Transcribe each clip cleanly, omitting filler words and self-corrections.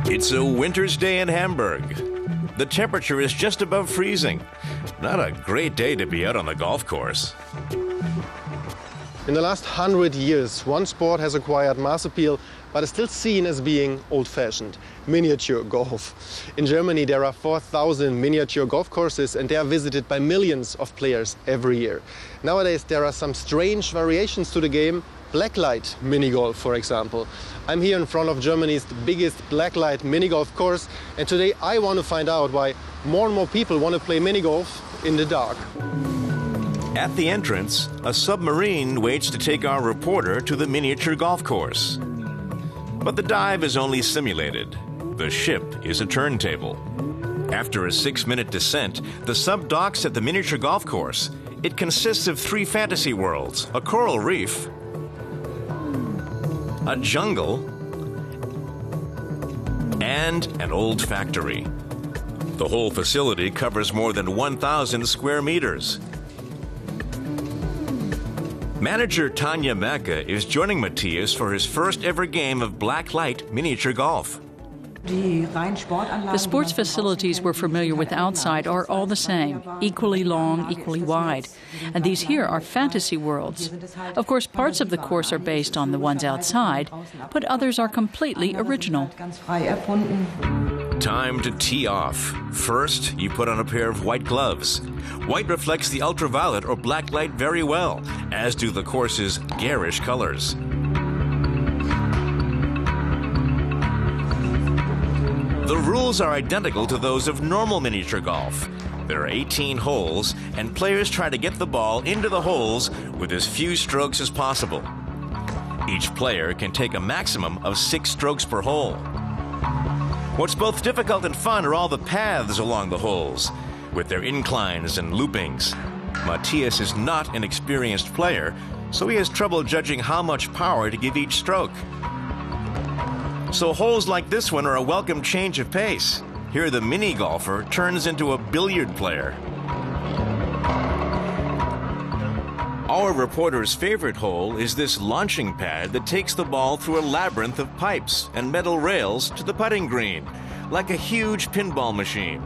It's a winter's day in Hamburg. The temperature is just above freezing. Not a great day to be out on the golf course. In the last 100 years, one sport has acquired mass appeal, but is still seen as being old-fashioned: miniature golf. In Germany, there are 4,000 miniature golf courses, and they are visited by millions of players every year. Nowadays, there are some strange variations to the game. Blacklight mini golf, for example. I'm here in front of Germany's biggest blacklight mini golf course, and today I want to find out why more and more people want to play mini golf in the dark. At the entrance, a submarine waits to take our reporter to the miniature golf course. But the dive is only simulated. The ship is a turntable. After a 6-minute descent, the sub docks at the miniature golf course. It consists of 3 fantasy worlds, a coral reef, a jungle, and an old factory. The whole facility covers more than 1,000 square meters. Manager Tanya Macke is joining Matthias for his first ever game of blacklight miniature golf. The sports facilities we're familiar with outside are all the same, equally long, equally wide. And these here are fantasy worlds. Of course, parts of the course are based on the ones outside, but others are completely original. Time to tee off. First, you put on a pair of white gloves. White reflects the ultraviolet or black light very well, as do the course's garish colors. The rules are identical to those of normal miniature golf. There are 18 holes, and players try to get the ball into the holes with as few strokes as possible. Each player can take a maximum of 6 strokes per hole. What's both difficult and fun are all the paths along the holes, with their inclines and loopings. Matthias is not an experienced player, so he has trouble judging how much power to give each stroke. So holes like this one are a welcome change of pace. Here the mini golfer turns into a billiard player. Our reporter's favorite hole is this launching pad that takes the ball through a labyrinth of pipes and metal rails to the putting green, like a huge pinball machine.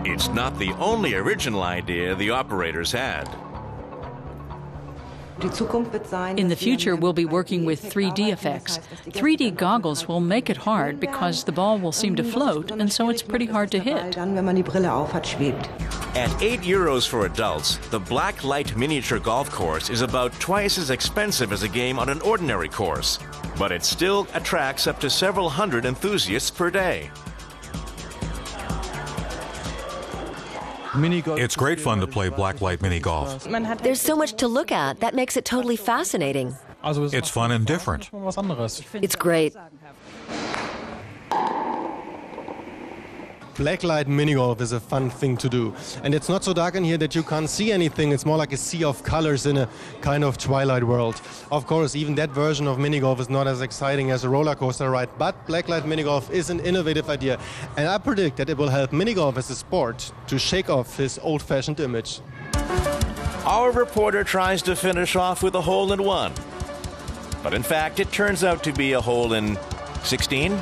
It's not the only original idea the operators had. In the future, we'll be working with 3D effects. 3D goggles will make it hard because the ball will seem to float, and so it's pretty hard to hit. At €8 for adults, the blacklight miniature golf course is about twice as expensive as a game on an ordinary course, but it still attracts up to several hundred enthusiasts per day. It's great fun to play blacklight mini golf. There's so much to look at. That makes it totally fascinating. It's fun and different. It's great. Blacklight mini golf is a fun thing to do. And it's not so dark in here that you can't see anything. It's more like a sea of colors in a kind of twilight world. Of course, even that version of mini golf is not as exciting as a roller coaster ride, but blacklight mini golf is an innovative idea. And I predict that it will help mini golf as a sport to shake off his old-fashioned image. Our reporter tries to finish off with a hole in 1. But in fact, it turns out to be a hole in 16.